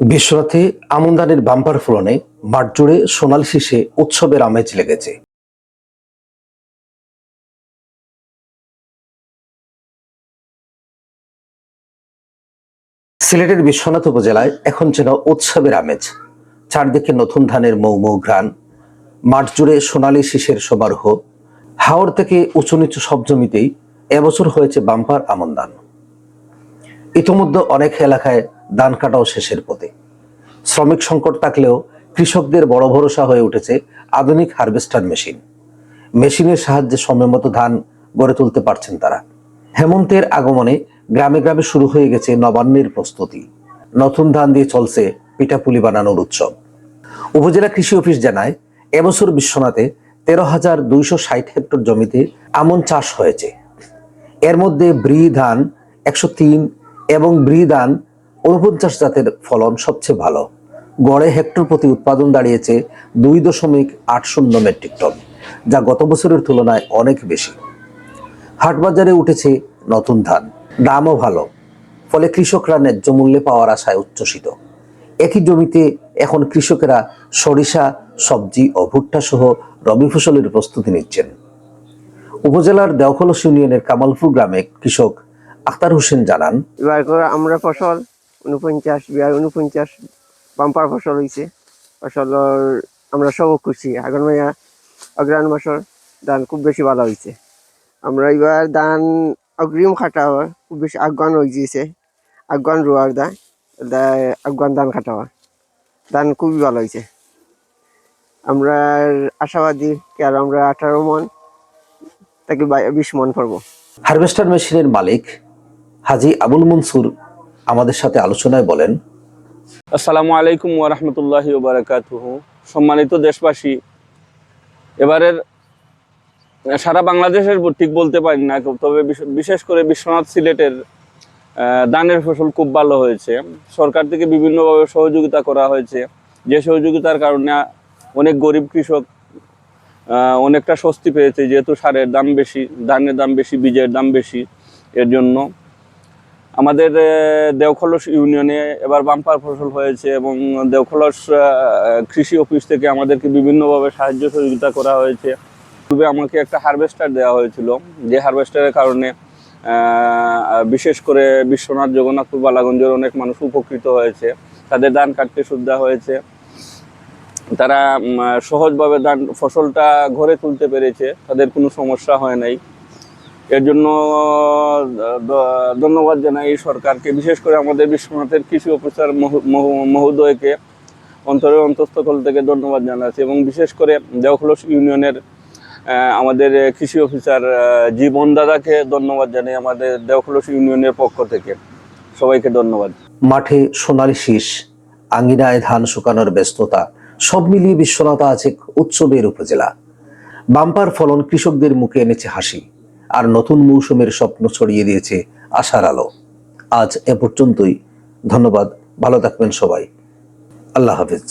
বিশ্বনাথে আমন ধানের বাম্পার ফলনে মাঠ জুড়ে সোনালী শীষে উৎসবের আমেজ লেগেছে। সিলেটের বিশ্বনাথ উপজেলায় এখন যেন উৎসবের আমেজ। চারদিকে নতুন ধানের মৌ মৌ ঘ্রাণ, মাঠ জুড়ে সোনালী শীষের সমারোহ। হাওর থেকে উঁচু নিচু সব জমিতেই এবছর হয়েছে বাম্পার আমন ধান। ইতিমধ্যে অনেক এলাকায় ধান কাটাও শেষের পথে। শ্রমিক সংকট থাকলেও কৃষকদের বড় ভরসা হয়ে উঠেছে আধুনিক হারভেস্টার মেশিনের সাহায্যে সময়মতো ধান গড়ে তুলতে পারছেন তারা। হেমন্তের আগমনে গ্রামে গ্রামে শুরু হয়ে গেছে নবান্নের প্রস্তুতি। নতুন ধান দিয়ে চলছে পিঠাপুলি বানানোর উৎসব। উপজেলা কৃষি অফিস জানায়, এবছর বিশ্বনাথে 13,260 হেক্টর জমিতে আমন চাষ হয়েছে। এর মধ্যে ব্রি ধান 103 এবং ব্রি ধান 49 জাতের ফলন সবচেয়ে ভালো। গড়ে হেক্টর প্রতি উৎপাদন দাঁড়িয়েছে 2.80 মেট্রিক টন, যা গত বছরের তুলনায় অনেক বেশি। হাটবাজারে উঠেছে নতুন ধান, দামও ভালো, ফলে কৃষকরা ন্যায্য মূল্যে পাওয়ার আশায় উচ্ছ্বসিত। একই জমিতে এখন কৃষকেরা সরিষা, সবজি ও ভুট্টা সহ রবি ফসলের প্রস্তুতি নিচ্ছেন। উপজেলার দেওখলস ইউনিয়নের কামালপুর গ্রামে কৃষক আখতার হোসেন জানান, এবার আমরা ফসল 49 বাম্পার ফসল হয়েছে। ফসল আমরা সব খুশি। অগ্রাণ মাসের ধান খুব বেশি ভালো হয়েছে। আমরা এবার ধান অগ্রিম খাটা হয়, খুব বেশি আগান হয়ে গিয়েছে। আগান রোয়ার আগান ধান খাটা হয়, ধান খুবই ভালো হয়েছে। আমরা আশাবাদী আর আমরা 18 মন থেকে 20 মন পারবো। হারভেস্টার মেশিনের মালিক হাজি আবুল মনসুর আমাদের সাথে আলোচনায় বলেন, আসসালামু আলাইকুম ওয়া রাহমাতুল্লাহি ওয়া বারাকাতুহু। সম্মানিত দেশবাসী, এবারের সারা বাংলাদেশের ঠিক বলতে পারি না, তবে বিশেষ করে বিশ্বনাথ সিলেটের ধানের ফসল খুব ভালো হয়েছে। সরকার থেকে বিভিন্নভাবে সহযোগিতা করা হয়েছে, যে সহযোগিতার কারণে অনেক গরিব কৃষক অনেকটা স্বস্তি পেয়েছে, যেহেতু সারের দাম বেশি, ধানের দাম বেশি, বীজের দাম বেশি। এর জন্য আমাদের দেওখলস ইউনিয়নে এবার বাম্পার ফসল হয়েছে এবং দেওখলস কৃষি অফিস থেকে আমাদেরকে বিভিন্নভাবে সাহায্য সহযোগিতা করা হয়েছে। পূর্বে আমাকে একটা হারভেস্টার দেওয়া হয়েছিল, যে হারভেস্টারের কারণে বিশেষ করে বিশ্বনাথ, জগন্নাথপুর, বালাগঞ্জের অনেক মানুষ উপকৃত হয়েছে। তাদের ধান কাটতে সুবিধা হয়েছে, তারা সহজভাবে ধান ফসলটা ঘরে তুলতে পেরেছে, তাদের কোনো সমস্যা হয় নাই। এর জন্য ধন্যবাদ জানাই সরকারকে, বিশেষ করে আমাদের বিশ্বনাথের কৃষি অফিসার মহোদয়কে অন্তরের অন্তঃস্থল থেকে ধন্যবাদ জানাচ্ছি, এবং বিশেষ করে দেওখলস ইউনিয়নের আমাদের কৃষি অফিসার জীবন দাদাকে ধন্যবাদ জানাই আমাদের দেওখলস ইউনিয়নের পক্ষ থেকে। সবাইকে ধন্যবাদ। মাঠে সোনালী শীষ, আঙ্গিনায় ধান শুকানোর ব্যস্ততা, সব মিলিয়ে বিশ্বনাথ আছে উৎসবের উপজেলা। বাম্পার ফলন কৃষকদের মুখে এনেছে হাসি, আর নতুন মৌসুমের স্বপ্ন ছড়িয়ে দিয়েছে আশার আলো। আজ এ পর্যন্তই। ধন্যবাদ, ভালো থাকবেন সবাই। আল্লাহ হাফেজ।